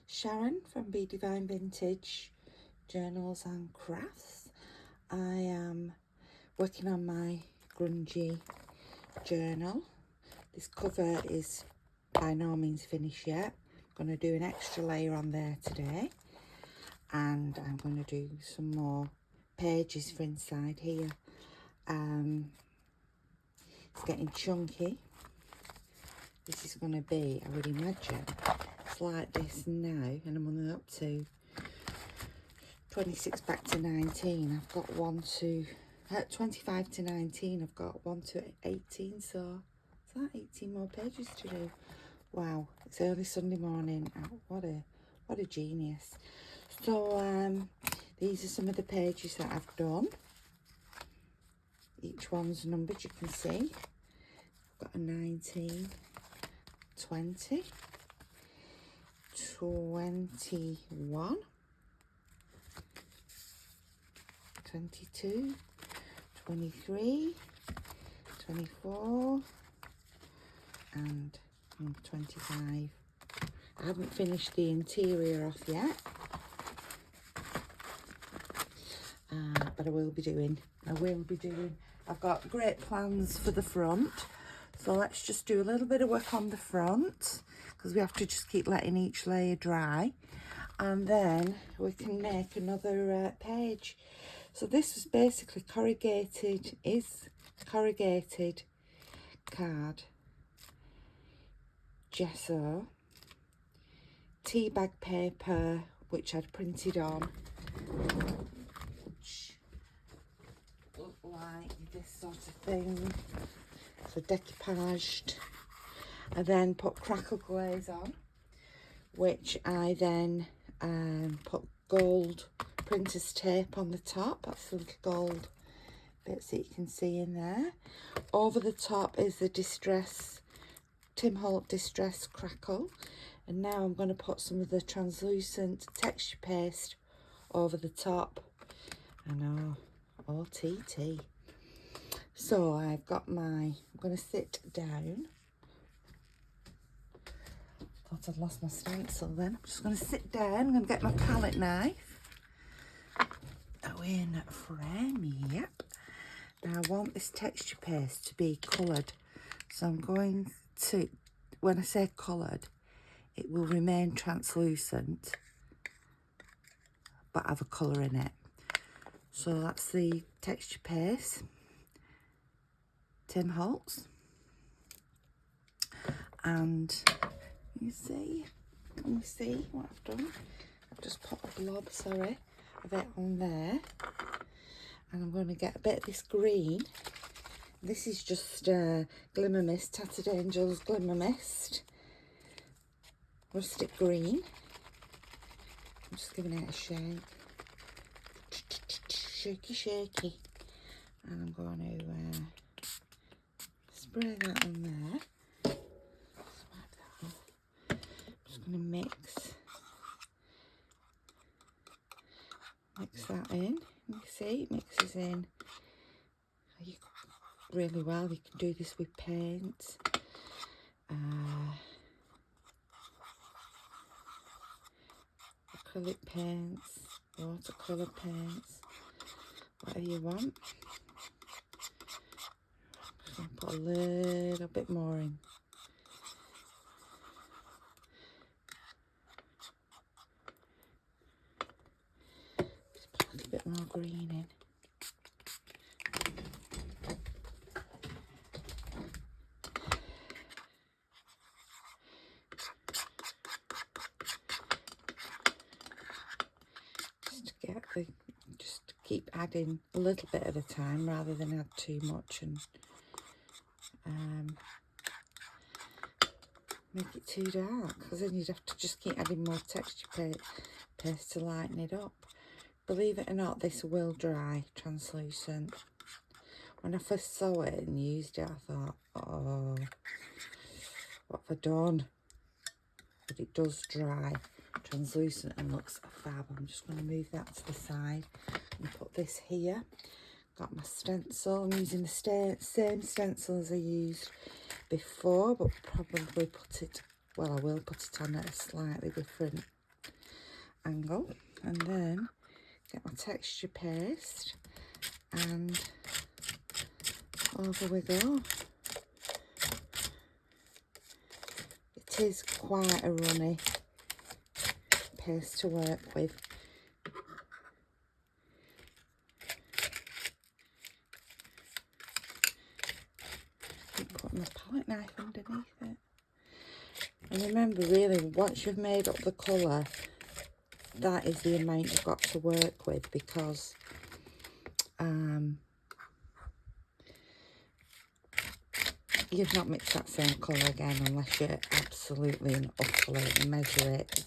Sharon from Be Divine Vintage Journals and Crafts. I am working on my Grungy journal. This cover is by no means finished yet. I'm going to do an extra layer on there today, and I'm going to do some more pages for inside here. It's getting chunky. This is going to be, I would imagine, it's like this now, and I'm only up to 26 back to 19. I've got 25 to 19. I've got 1 to 18, so it's like 18 more pages to do. Wow, it's early Sunday morning. Oh, what a genius. So these are some of the pages that I've done. Each one's numbered, you can see. I've got a 19, 20, 21, 22, 23, 24, and 25. I haven't finished the interior off yet, but I will be doing. I've got great plans for the front, so let's just do a little bit of work on the front, because we have to just keep letting each layer dry, and then we can make another page. So this was basically corrugated card, gesso, tea bag paper, which I'd printed on, which looked like this sort of thing, so decoupaged. I then put crackle glaze on, which I then put gold printer's tape on the top. That's the little gold bits that you can see in there. Over the top is the Tim Holt Distress Crackle, and now I'm going to put some of the translucent texture paste over the top. I know, OTT. So I'm going to sit down. Thought I'd lost my stencil then. I'm just going to sit down. I'm going to get my palette knife. Oh, in frame, yep. Now I want this texture paste to be coloured. So I'm going to, when I say coloured, it will remain translucent, but have a colour in it. So that's the texture paste, Tim Holtz. And can you see what I've done? I've just put a blob, of it on there. And I'm going to get a bit of this green. This is just Glimmer Mist, Tattered Angels Glimmer Mist. Rustic green. I'm just giving it a shake. Shaky. And I'm going to spray that on there. I'm just going to mix that in. You see, it mixes in really well. You can do this with paint, acrylic paints, watercolour paints, whatever you want. I'm just going to put a little bit more in. Just put a little bit more green in. Just keep adding a little bit at a time rather than add too much and make it too dark, because then you'd have to just keep adding more texture paste to lighten it up. Believe it or not, this will dry translucent. When I first saw it and used it, I thought, oh, what have I done? But it does dry translucent and looks fab. I'm just going to move that to the side and put this here. Got my stencil. I'm using the same stencil as I used before, but probably I will put it on at a slightly different angle, and then get my texture paste, and over we go. It is quite a runny paste to work with. Keep putting the palette knife underneath it. And remember, really, once you've made up the colour, that is the amount you've got to work with, because you've not mixed that same colour again unless you absolutely and utterly measure it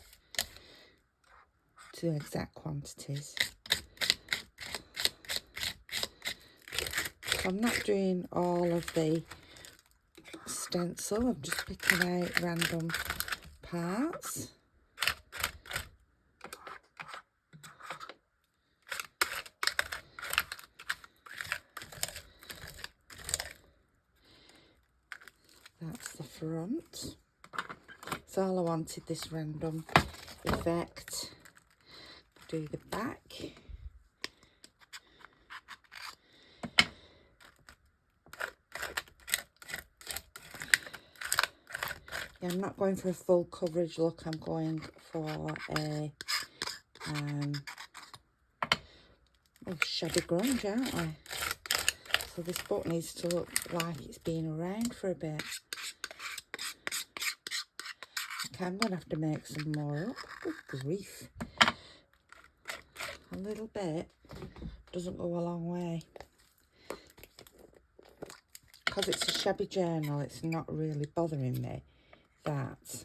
to exact quantities. So I'm not doing all of the stencil, I'm just picking out random parts. That's the front. That's all I wanted, this random effect. Do the back. Yeah, I'm not going for a full coverage look, I'm going for a shabby grunge, aren't I? So this book needs to look like it's been around for a bit. Okay, I'm going to have to make some more up. Good grief. A little bit doesn't go a long way. Because it's a shabby journal, it's not really bothering me that.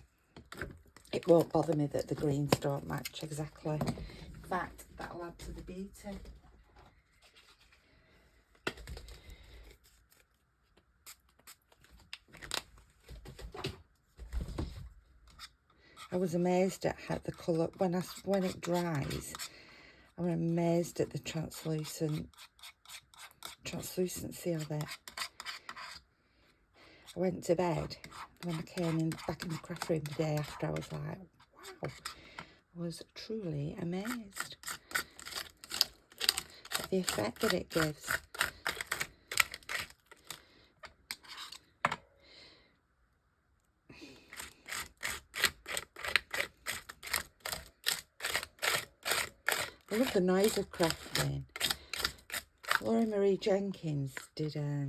It won't bother me that the greens don't match exactly. In fact, that'll add to the beauty. I was amazed at how the colour, when it dries, I'm amazed at the translucency of it. I went to bed, and when I came in back in the craft room the day after, I was like, wow, I was truly amazed at the effect that it gives. I love the noise of crafting. Laura Marie Jenkins did a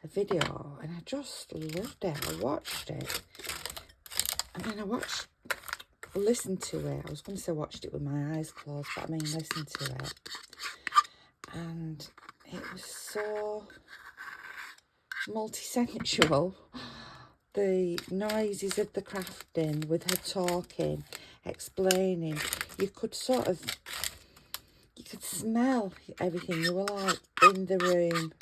video, and I just loved it. I watched it, and then I listened to it. I was going to say watched it with my eyes closed, but I mean listened to it. And it was so multi-sensual. The noises of the crafting with her talking, explaining, you could smell everything. You were like in the room.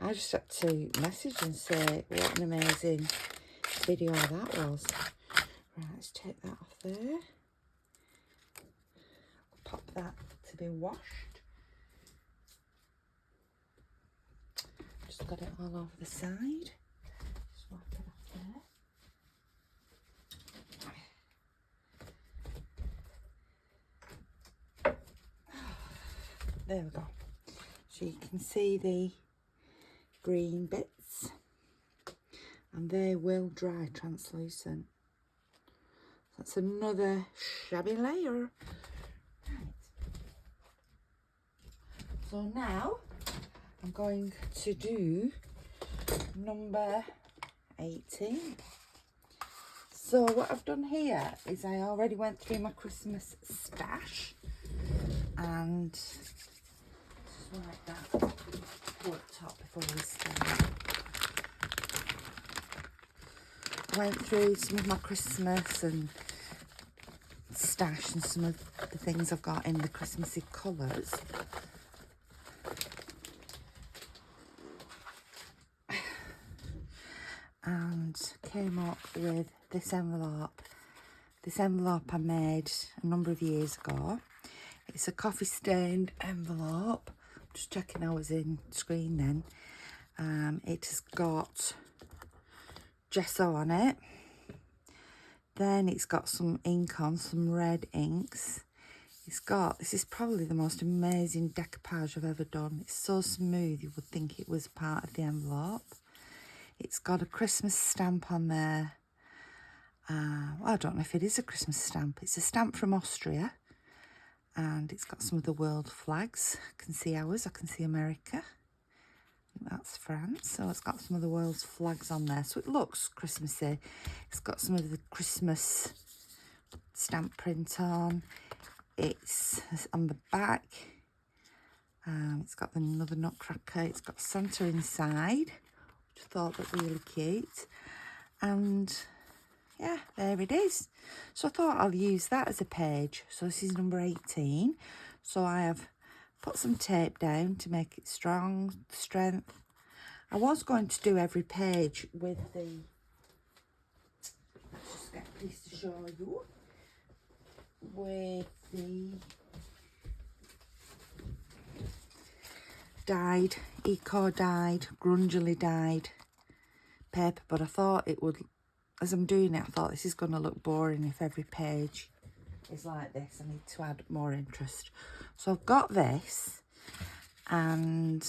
I just had to message and say what an amazing video that was. Right, let's take that off there. Pop that to be washed. Just got it all over the side. Just wipe it off there. There we go. So you can see the green bits, and they will dry translucent. That's another shabby layer. Right. So now I'm going to do number 18. So what I've done here is I already went through my Christmas stash, and just like that worktop before we start. I went through some of my Christmas and stash and some of the things I've got in the Christmassy colours. And came up with this envelope. This envelope I made a number of years ago. It's a coffee stained envelope. Just checking I was in screen then. It has got gesso on it. Then it's got some ink on, some red inks. This is probably the most amazing decoupage I've ever done. It's so smooth, you would think it was part of the envelope. It's got a Christmas stamp on there. I don't know if it is a Christmas stamp. It's a stamp from Austria. And it's got some of the world flags. I can see ours, I can see America. I think that's France. So it's got some of the world's flags on there. So it looks Christmassy. It's got some of the Christmas stamp print on. It's on the back. It's got another nutcracker. It's got Santa inside, which I thought looked really cute. And yeah, there it is. So I thought I'll use that as a page. So this is number 18. So I have put some tape down to make it strength. I was going to do every page with the, let's just get a piece to show you, with the dyed, eco-dyed, grungily dyed paper, but I thought it would, as I'm doing it, I thought this is going to look boring if every page is like this. I need to add more interest. So I've got this and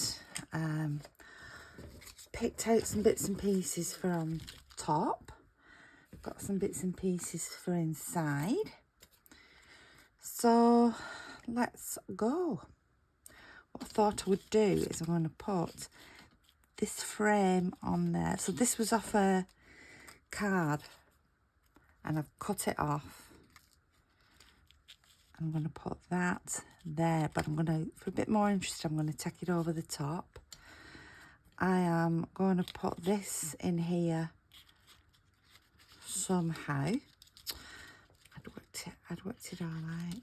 picked out some bits and pieces from top. I've got some bits and pieces for inside. So let's go. What I thought I would do is I'm going to put this frame on there. So this was off a card and I've cut it off. I'm going to put that there, but I'm going to, for a bit more interest, I'm going to take it over the top. I am going to put this in here somehow. I'd worked it all out.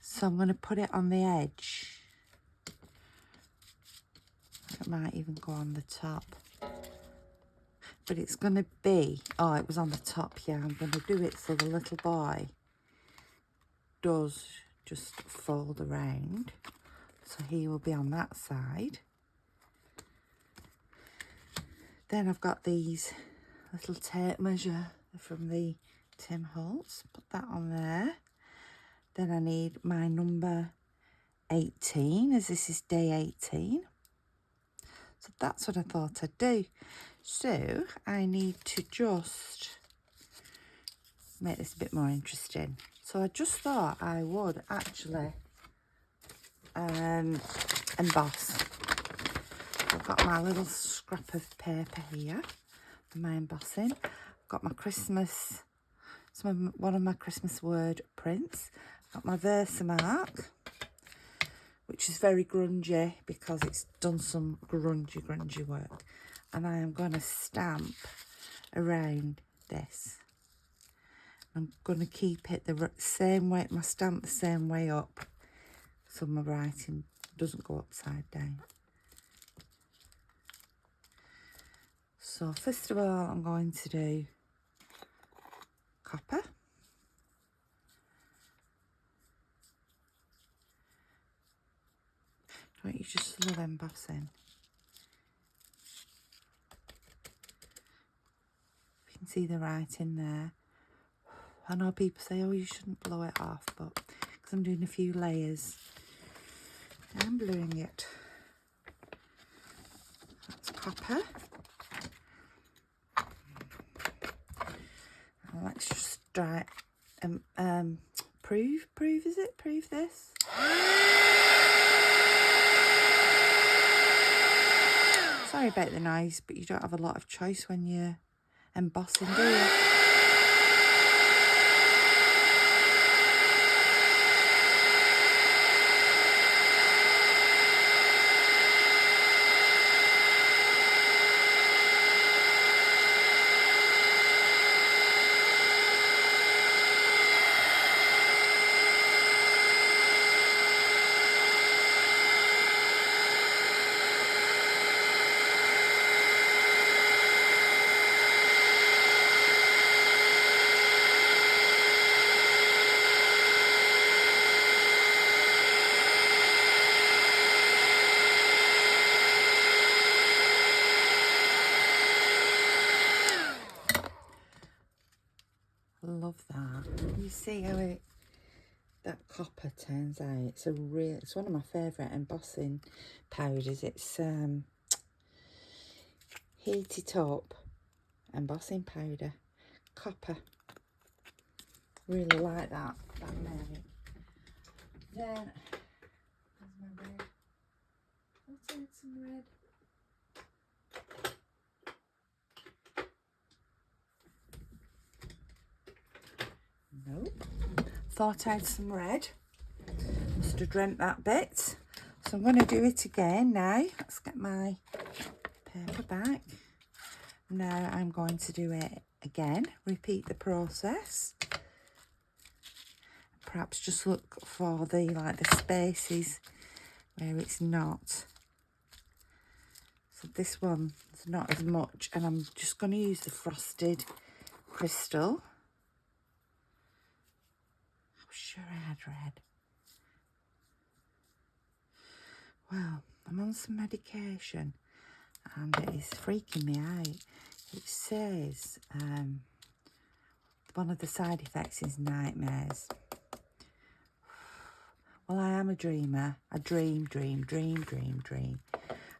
So I'm going to put it on the edge. It might even go on the top. But it's going to be, oh, it was on the top, yeah. I'm going to do it so the little boy does just fold around. So he will be on that side. Then I've got these little tape measure from the Tim Holtz. Put that on there. Then I need my number 18, as this is day 18. So that's what I thought I'd do. So I need to just make this a bit more interesting. So I just thought I would actually emboss. I've got my little scrap of paper here for my embossing. I've got my Christmas, one of my Christmas word prints. I've got my Versamark, which is very grungy because it's done some grungy work. And I am going to stamp around this. I'm going to keep it the same way, my stamp the same way up, so my writing doesn't go upside down. So first of all, I'm going to do copper. Don't you just love embossing? You can see the writing there. I know people say, oh, you shouldn't blow it off, but because I'm doing a few layers, I'm blowing it. That's copper. And let's just try prove is it? Prove this. Sorry about the noise, but you don't have a lot of choice when you're embossing, do you? love that. You see how that copper turns out. It's one of my favourite embossing powders. It's Heat It Up embossing powder, copper. Really like that Mary. Then there's my red. I'll take some red. Nope. Thought I had some red. Must have dreamt that bit. So I'm going to do it again now. Let's get my paper back. Now I'm going to do it again. Repeat the process. Perhaps just look for the spaces where it's not. So this one is not as much, and I'm just going to use the frosted crystal. I'm sure I had red. Well, I'm on some medication and it is freaking me out. It says one of the side effects is nightmares. Well, I am a dreamer. I dream. I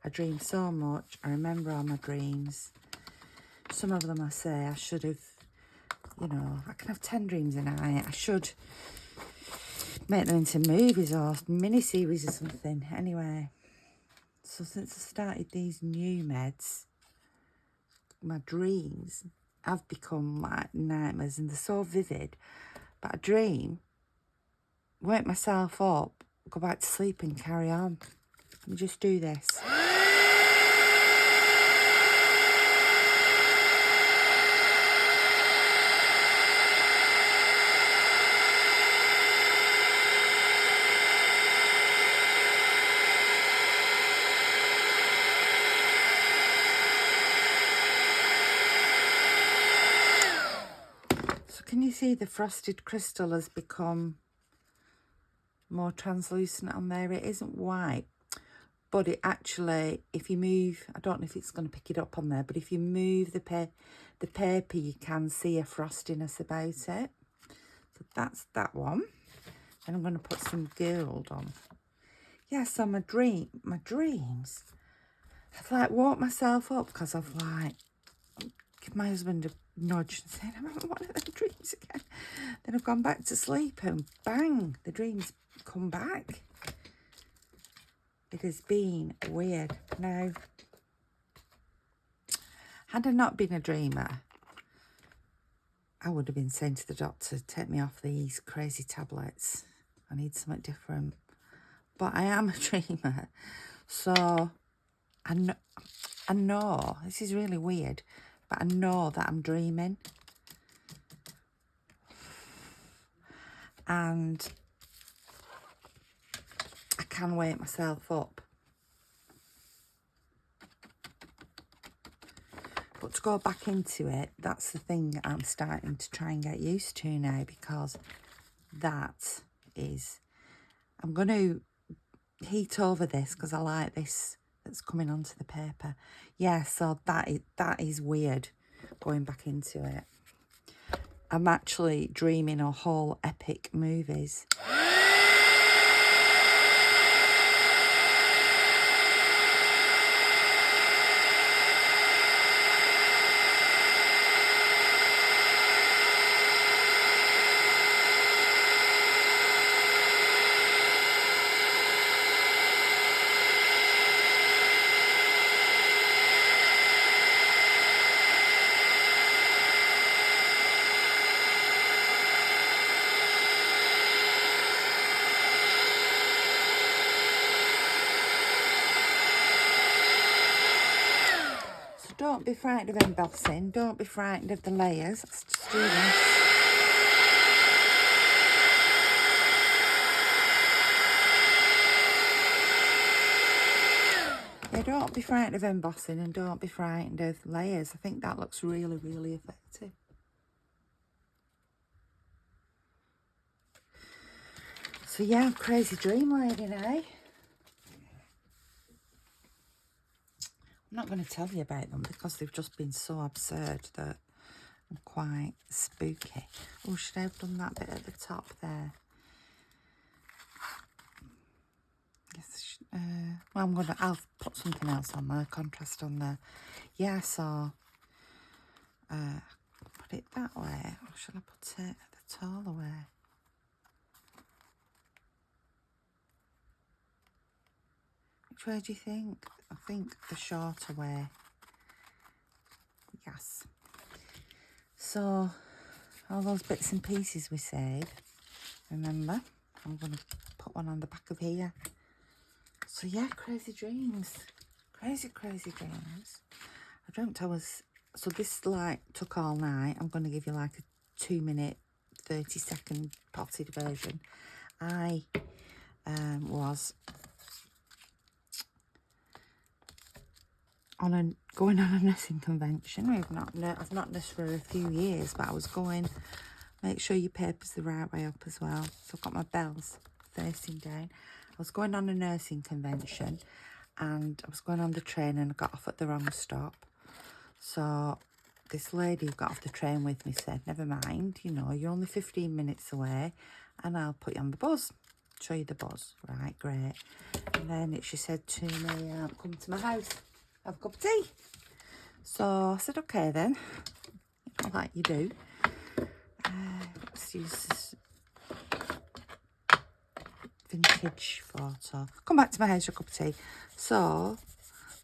dream so much. I remember all my dreams. Some of them I say I should have, I can have 10 dreams a night. I should make them into movies or mini-series or something. Anyway, so since I started these new meds, my dreams have become like nightmares, and they're so vivid. But I dream, wake myself up, go back to sleep and carry on. Let me just do this. Can you see the frosted crystal has become more translucent on there? It isn't white, but it actually, if you move, I don't know if it's going to pick it up on there, but if you move the paper, you can see a frostiness about it. So that's that one. And I'm going to put some gold on. Yeah, so my dreams, I've like woke myself up because I've like give my husband a nudge and said, I'm having one of them dreams again. Then I've gone back to sleep and bang, the dreams come back. It has been weird. Now, had I not been a dreamer, I would have been saying to the doctor, take me off these crazy tablets. I need something different. But I am a dreamer. So I know, this is really weird, but I know that I'm dreaming. And I can wake myself up. But to go back into it, that's the thing that I'm starting to try and get used to now, because that is, I'm going to heat over this because I like this that's coming onto the paper. Yeah, so that is weird going back into it. I'm actually dreaming a whole epic movies. Don't be frightened of embossing. Don't be frightened of the layers. Let's just do this. Yeah, don't be frightened of embossing and don't be frightened of layers. I think that looks really, really effective. So yeah, crazy dream lady now. I'm not going to tell you about them because they've just been so absurd that and quite spooky. Oh, should I have done that bit at the top there? Yes, well, I'll put something else on there, contrast on there. Yeah, so put it that way, or shall I put it the taller way? Which way do you think? I think the shorter way. Yes. So, all those bits and pieces we saved, remember, I'm going to put one on the back of here. So yeah, crazy dreams. Crazy dreams. I dreamt I was, so this like took all night. I'm going to give you like a 2-minute, 30-second potted version. I was going on a nursing convention. I've not nursed for a few years, but I was going. Make sure your paper's the right way up as well. So I've got my bells facing down. I was going on a nursing convention, and I was going on the train, and I got off at the wrong stop. So this lady who got off the train with me said, "Never mind, you know, you're only 15 minutes away, and I'll put you on the bus. Show you the bus." Right, great. And then she said to me, "Come to my house, have a cup of tea." So I said, "Okay then," like you do. Let's use this vintage photo. Come back to my house for a cup of tea. So,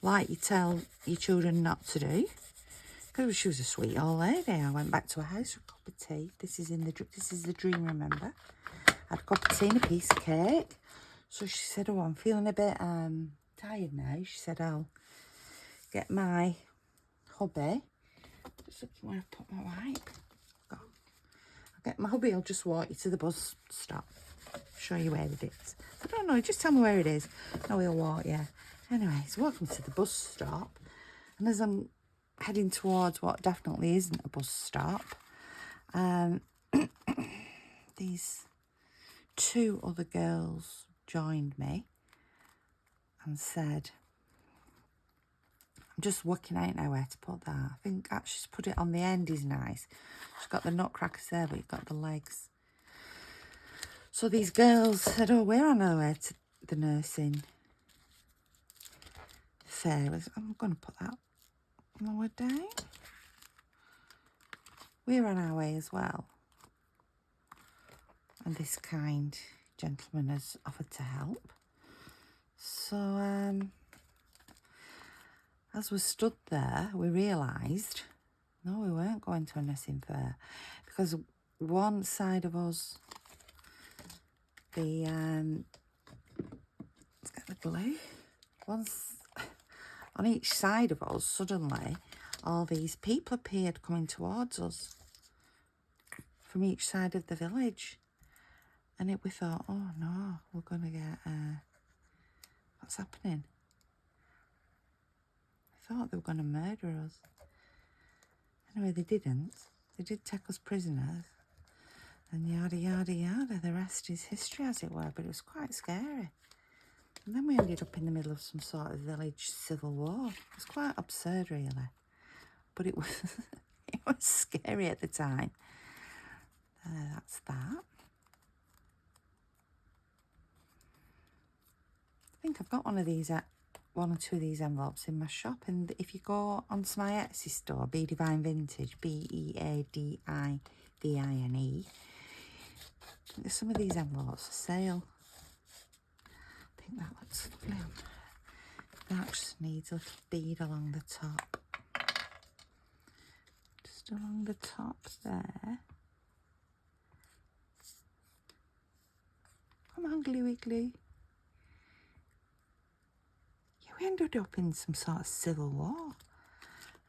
like you tell your children not to do, because she was a sweet old lady. I went back to her house for a cup of tea. This is the dream, remember? I had a cup of tea and a piece of cake. So she said, "Oh, I'm feeling a bit tired now." She said, "I'll get my hubby." Just looking where I put my wipe. I'll get my hubby. I'll just walk you to the bus stop. Show you where it is. I don't know, just tell me where it is. No, he'll walk you. Anyway, he's walking to the bus stop. And as I'm heading towards what definitely isn't a bus stop, these 2 other girls joined me and said, "I'm just working out now where to put that. I think actually to put it on the end is nice. She's got the nutcrackers there, but you've got the legs." So these girls said, "Oh, we're on our way to the nursing fair." I'm going to put that lower down. We're on our way as well. And this kind gentleman has offered to help. So, as we stood there, we realised, no, we weren't going to a nursing fair. Because one side of us, let's get the glue. On each side of us, suddenly, all these people appeared coming towards us from each side of the village. And we thought, oh no, we're going to get, what's happening? We thought they were going to murder us. Anyway, they didn't. They did take us prisoners. And yada, yada, yada. The rest is history, as it were. But it was quite scary. And then we ended up in the middle of some sort of village civil war. It was quite absurd, really. But it was, it was scary at the time. That's that. I think I've got one or two of these envelopes in my shop. And if you go onto my Etsy store, Be Divine Vintage, BeAdivine, there's some of these envelopes for sale. I think that looks lovely. That just needs a little bead along the top. Just along the top there. Come on, gluey glue. Yeah, we ended up in some sort of civil war.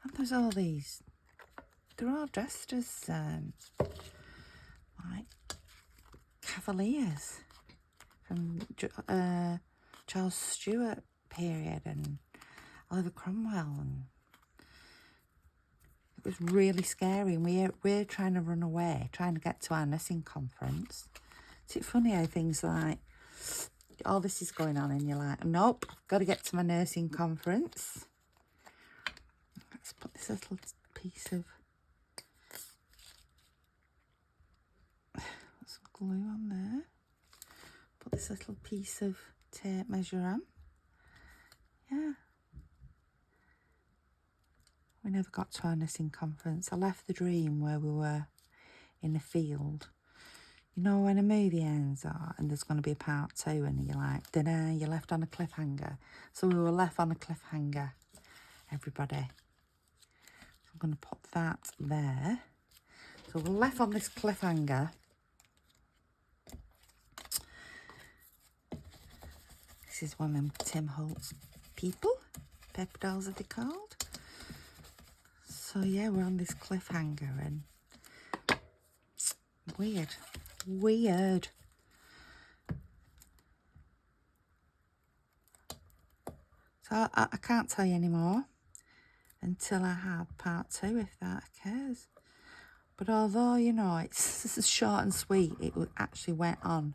And there's all these, they're all dressed as like cavaliers from Charles Stuart period and Oliver Cromwell, and it was really scary. And we're trying to run away, trying to get to our nursing conference. Is it funny how things like all this is going on and you're like, nope, I've got to get to my nursing conference. Let's put this little piece of glue on there. Put this little piece of tape measure on. Yeah. We never got to our knitting conference. I left the dream where we were in a field. You know when a movie ends and there's going to be a part 2 and you're like, dinner, you're left on a cliffhanger. So we were left on a cliffhanger, everybody. So I'm going to put that there. So we're left on this cliffhanger. This is one of them Tim Holtz people. Paper dolls are they called? So yeah, we're on this cliffhanger and weird. So I can't tell you anymore until I have part 2, if that occurs. But although, you know, it's short and sweet, it actually went on.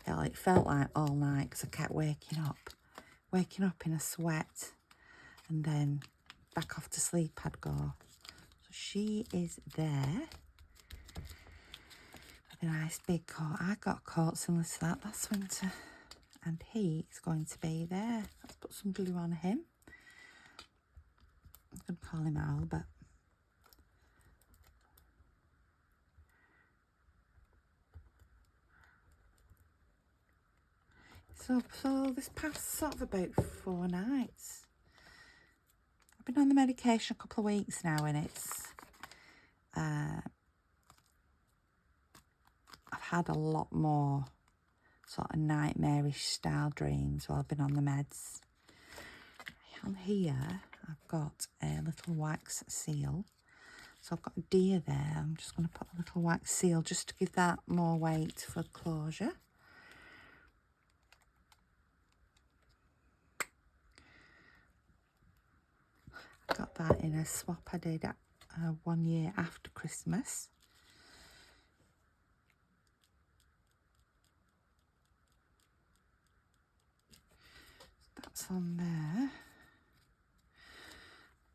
It felt like all night because I kept waking up in a sweat, and then back off to sleep I'd go. So she is there. With a nice big coat. I got a coat similar to that last winter. And he is going to be there. Let's put some glue on him. I'm going to call him Albert. So this past sort of about 4 nights. I've been on the medication a couple of weeks now, and it's I've had a lot more sort of nightmarish style dreams while I've been on the meds. On here I've got a little wax seal. So I've got a deer there. I'm just going to put a little wax seal just to give that more weight for closure. I got that in a swap I did 1 year after Christmas. That's on there.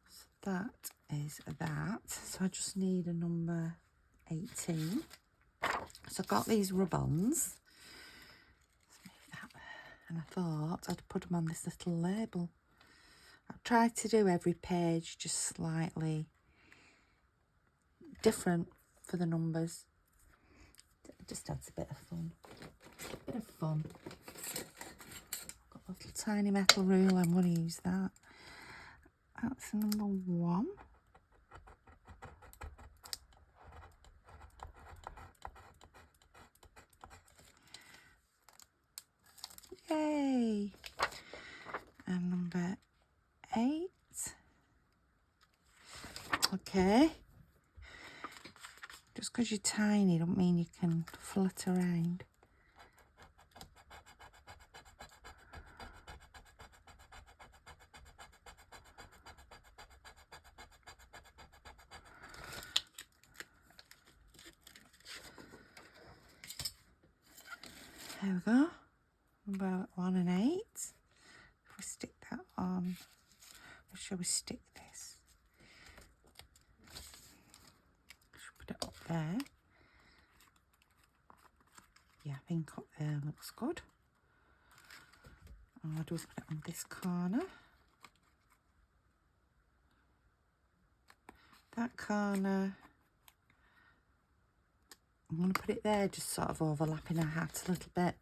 So that is that. So I just need a number 18. So I got these rub-ons. Let's move that there. And I thought I'd put them on this little label. I've tried to do every page just slightly different for the numbers. It just adds a bit of fun. Got a little tiny metal ruler. I'm going to use that. That's number 1. Yay! And number 8. Okay. Just because you're tiny don't mean you can flit around. There we go. About 1 and 8. If we stick that on, where shall we stick this? Should put it up there. Yeah, I think up there looks good. And I'll do is put it on this corner. That corner, I'm going to put it there, just sort of overlapping her hat a little bit.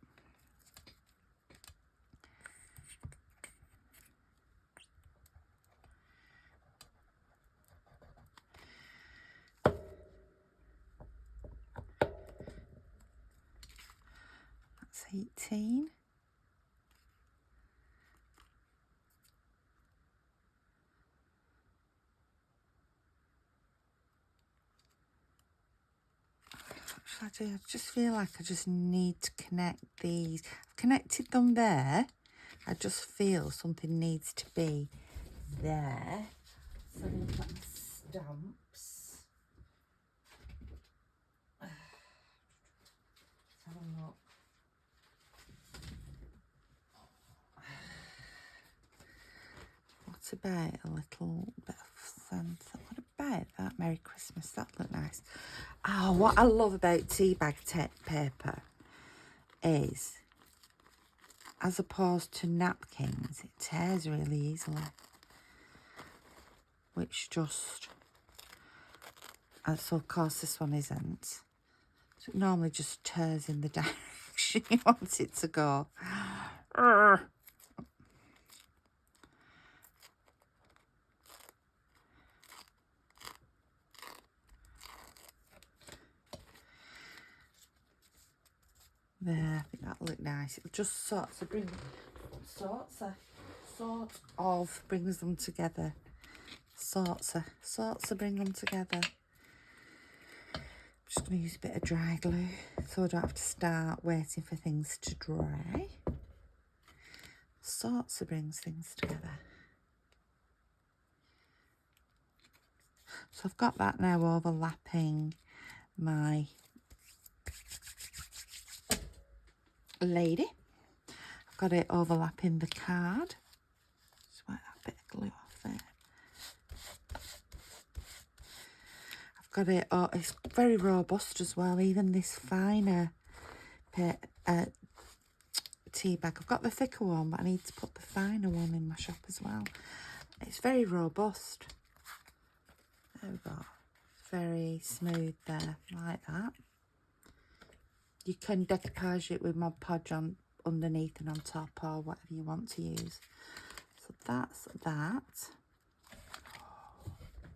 That's 18. I just feel like I just need to connect these. I've connected them there. I just feel something needs to be there. So I'm going to put my stamps. Let's have a look. What about a little bit of and what about that? Merry Christmas, that looked nice. Oh, what I love about tea bag paper is, as opposed to napkins, it tears really easily. Which just, so of course this one isn't. So it normally just tears in the direction you want it to go. There, I think that'll look nice. It'll just sort of brings them together. Sorts of bring them together. I'm just going to use a bit of dry glue so I don't have to start waiting for things to dry. Sorts of brings things together. So I've got that now overlapping my lady. I've got it overlapping the card. Just wipe that bit of glue off there. I've got it, oh, it's very robust as well, even this finer tea bag. I've got the thicker one, but I need to put the finer one in my shop as well. It's very robust. There we go. It's very smooth there, like that. You can decoupage it with Mod Podge on underneath and on top, or whatever you want to use. So that's that.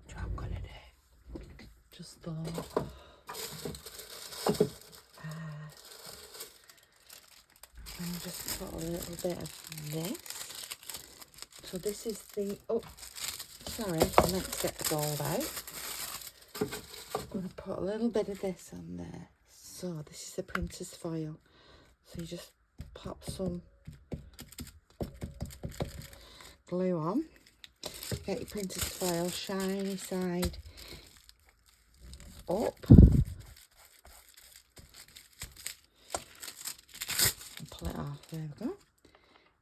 What I'm gonna do? Just thought. And just put a little bit of this. So this is the, oh, sorry, I meant to get the gold out. I'm going to put a little bit of this on there. So this is the printer's foil. So you just pop some glue on. Get your printer's foil, shiny side up. Pull it off. There we go.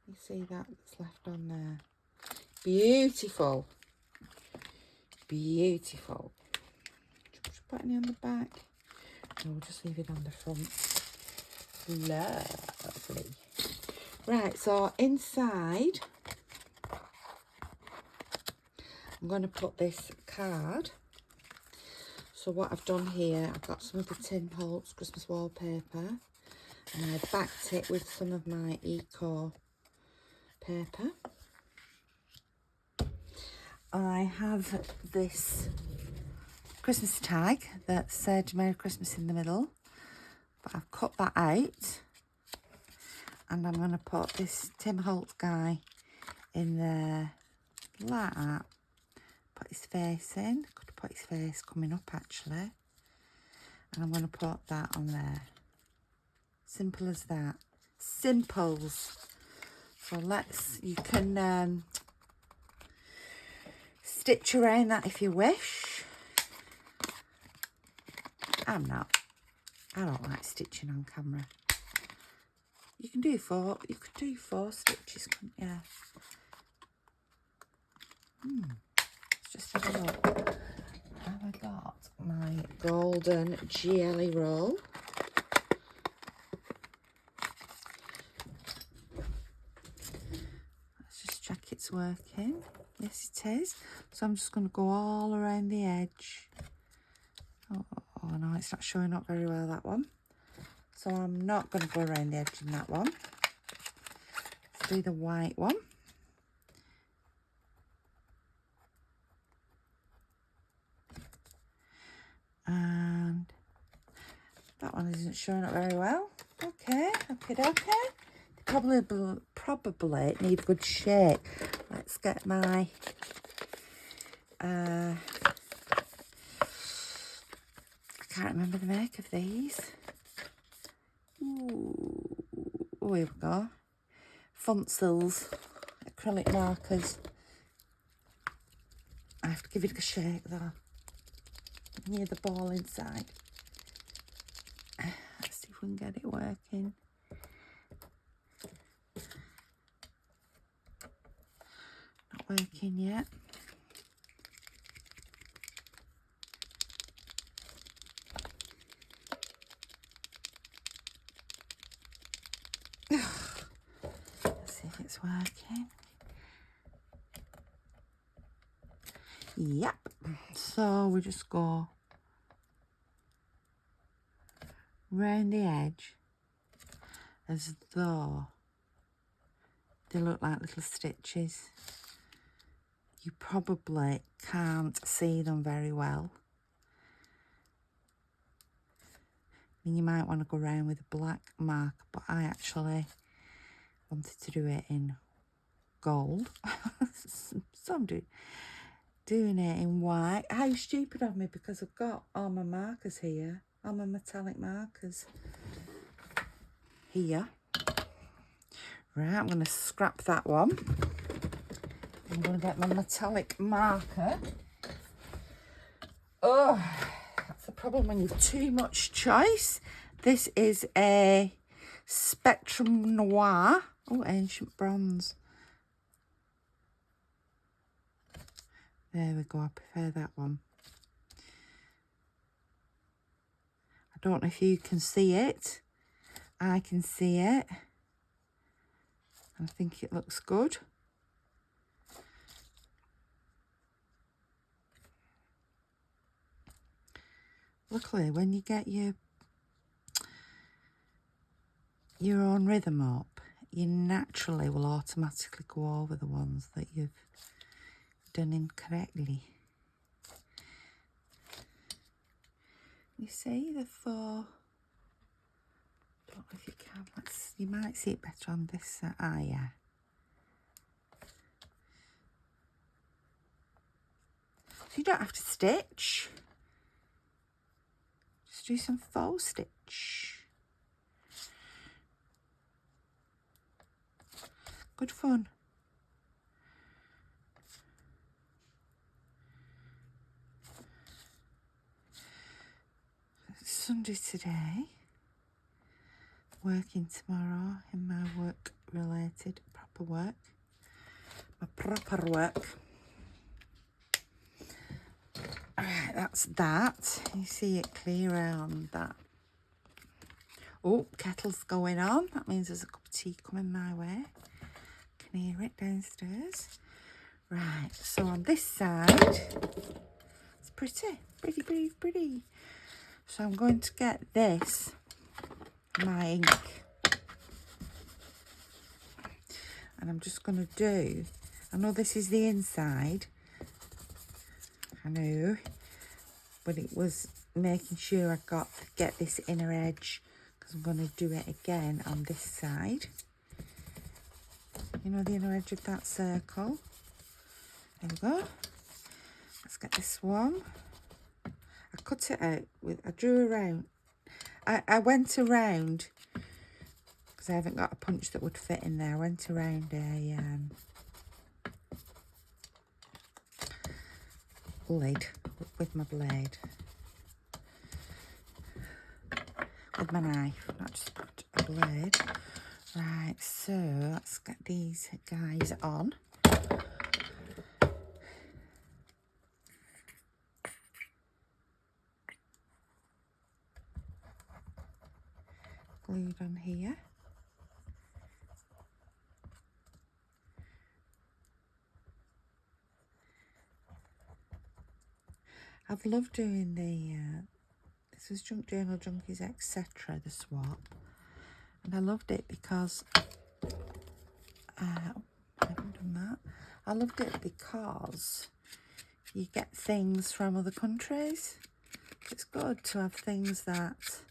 You see that that's left on there. Beautiful. Beautiful. Just put any on the back. No, we'll just leave it on the front. Lovely. Right, so inside, I'm going to put this card. So what I've done here, I've got some of the Tim Holtz Christmas wallpaper. And I backed it with some of my Eco paper. I have this Christmas tag that said Merry Christmas in the middle, but I've cut that out, and I'm going to put this Tim Holtz guy in there like that. Put his face in. Could put his face coming up actually, and I'm going to put that on there. Simple as that. Simples. So you can stitch around that if you wish. I don't like stitching on camera. You could do four stitches, couldn't you? Let's just have a look. Have I got my golden jelly roll? Check it's working. Yes, it is. So I'm just going to go all around the edge. Oh no, it's not showing up very well, that one. So I'm not going to go around the edge in that one. Let's do the white one. And that one isn't showing up very well. Okay. Probably need a good shake. Let's get my I can't remember the make of these. Ooh, here we go. Funcils, acrylic markers. I have to give it a shake though. Near the ball inside. Let's see if we can get it working. Not working yet. Let's see if it's working. Yep. So we just go round the edge as though they look like little stitches. You probably can't see them very well. And you might want to go around with a black mark, but I actually wanted to do it in gold. So I'm doing it in white. How stupid of me, because I've got all my markers here, all my metallic markers here. Right, I'm going to scrap that one. I'm going to get my metallic marker. Oh, that's the problem when you've too much choice. This is a Spectrum Noir. Oh, ancient bronze. There we go, I prefer that one. I don't know if you can see it. I can see it. I think it looks good. Luckily, when you get your own rhythm up, you naturally will automatically go over the ones that you've done incorrectly. You see the four? I don't know if you can. You might see it better on this side. Ah, yeah. So you don't have to stitch. Just do some faux stitch. Good fun. It's Sunday today. Working tomorrow in my work related proper work. My proper work. Alright, that's that. You see it clear around that. Oh, kettle's going on. That means there's a cup of tea coming my way. Can hear it downstairs. Right, so on this side, it's pretty. So I'm going to get this, my ink, and I'm just going to do, I know this is the inside, I know, but it was making sure I get this inner edge, because I'm going to do it again on this side. You know, the inner edge of that circle. There we go. Let's get this one. I cut it out I drew around. I went around, because I haven't got a punch that would fit in there. I went around a blade, with my blade. With my knife, not just a blade. Right, so let's get these guys on. Glued on here. I've loved doing this was Junk Journal Junkies, etc., the swap. And I loved it because, I haven't done that. I loved it because you get things from other countries. It's good to have things that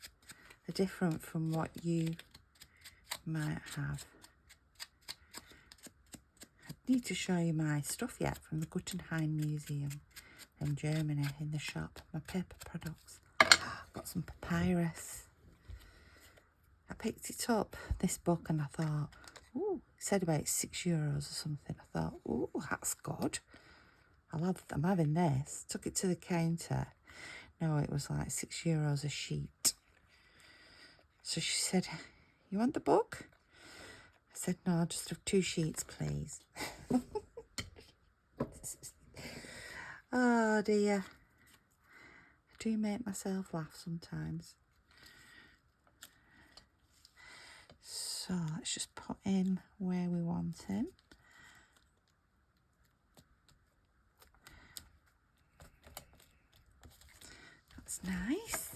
are different from what you might have. I need to show you my stuff yet from the Guggenheim Museum in Germany in the shop. My paper products. Got some papyrus. I picked it up, this book, and I thought, ooh, it said about €6 or something. I thought, ooh, that's good. I'm having this. Took it to the counter. No, it was like €6 a sheet. So she said, you want the book? I said, no, I'll just have 2 sheets, please. Oh dear. I do make myself laugh sometimes. So So let's just put him where we want him. That's nice.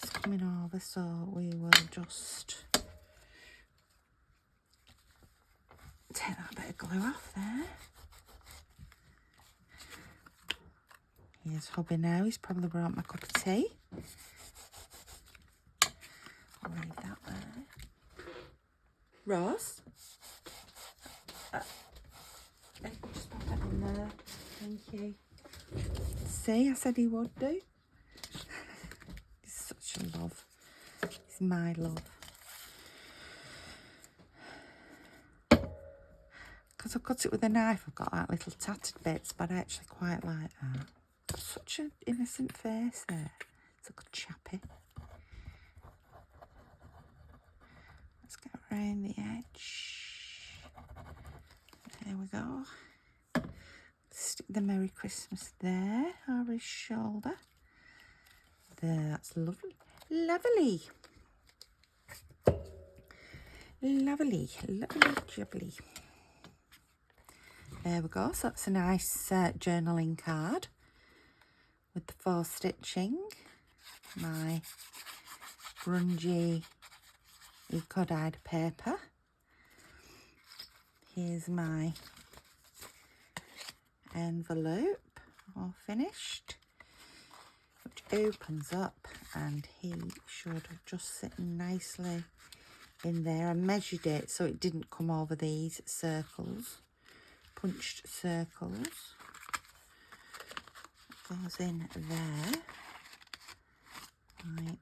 That's coming over, so we will just take that bit of glue off there. Here's hubby now. He's probably brought my cup of tea. I'll leave that there. Ross? Just pop it on there. Thank you. See, I said he would do. He's such a love. He's my love. Because I cut it with a knife, I've got like little tattered bits, but I actually quite like that. Got such an innocent face there. It's a good chappy. Let's get around the edge. There we go. Stick the Merry Christmas there over his shoulder. There, that's lovely. Lovely. Lovely, lovely, jubbly. There we go. So that's a nice journaling card with the 4 stitching. My grungy eco-dyed paper. Here's my envelope, all finished, which opens up, and he should just sit nicely in there. I measured it so it didn't come over these circles, punched circles. It goes in there, like,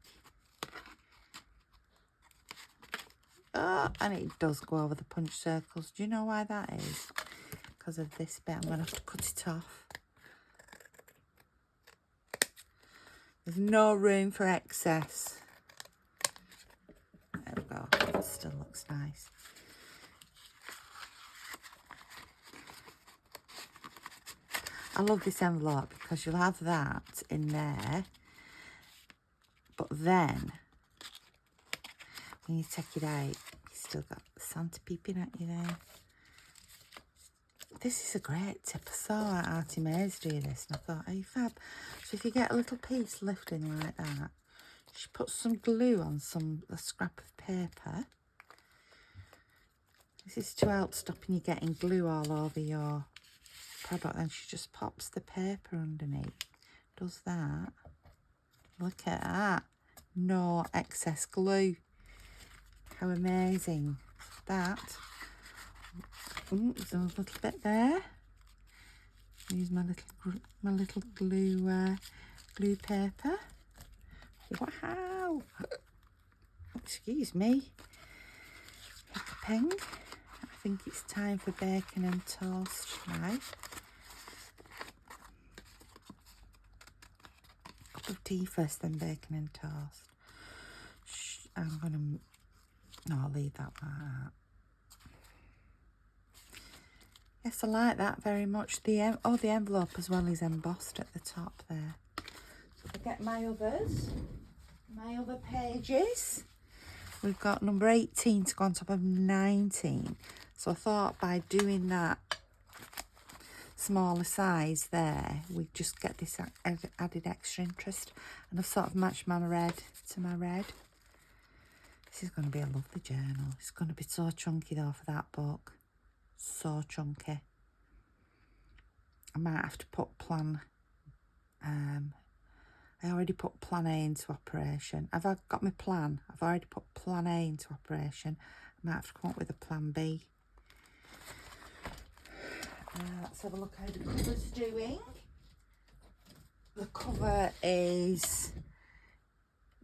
oh, and it does go over the punched circles. Do you know why that is? Because of this bit, I'm going to have to cut it off. There's no room for excess. There we go. It still looks nice. I love this envelope because you'll have that in there, but then when you take it out, you still got Santa peeping at you there. This is a great tip. I saw Artie Mays do this and I thought, oh, fab. So if you get a little piece lifting like that, she puts some glue on a scrap of paper. This is to help stopping you getting glue all over your product. Then she just pops the paper underneath. Does that. Look at that. No excess glue. How amazing. That. There's a little bit there. Use my little glue paper. Wow! Excuse me. Hiccuping. I think it's time for bacon and toast now. Cup of tea first, then bacon and toast. I'll leave that like that. Yes, I like that very much. The envelope as well is embossed at the top there. So I get my other pages. We've got number 18 to go on top of 19. So I thought by doing that smaller size there, we just get this added extra interest. And I've sort of matched my red to my red. This is going to be a lovely journal. It's going to be so chunky though for that book. So chunky. I might have to put plan. I already put plan A into operation. Have I got my plan? I've already put plan A into operation. I might have to come up with a plan B. Let's have a look how the cover's doing. The cover is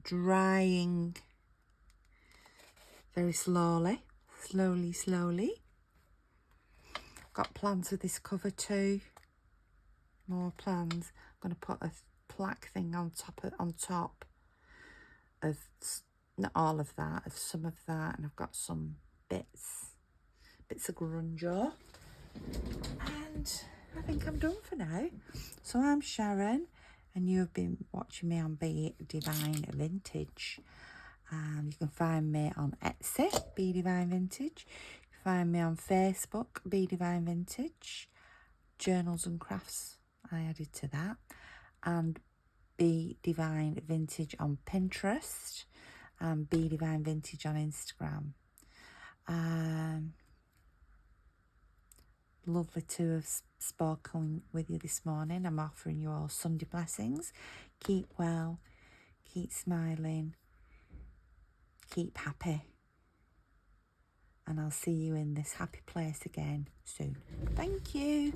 drying very slowly. Slowly. Got plans with this cover too. More plans. I'm going to put a plaque thing on top of not all of that, of some of that, and I've got some bits of grunge. And I think I'm done for now. So I'm Sharon, and you've been watching me on Be Divine Vintage. You can find me on Etsy, Be Divine Vintage. You can find me on Facebook, Be Divine Vintage. Journals and crafts, I added to that. And Be Divine Vintage on Pinterest. And Be Divine Vintage on Instagram. Lovely to have spoken with you this morning. I'm offering you all Sunday blessings. Keep well, keep smiling, keep happy. And I'll see you in this happy place again soon. Thank you.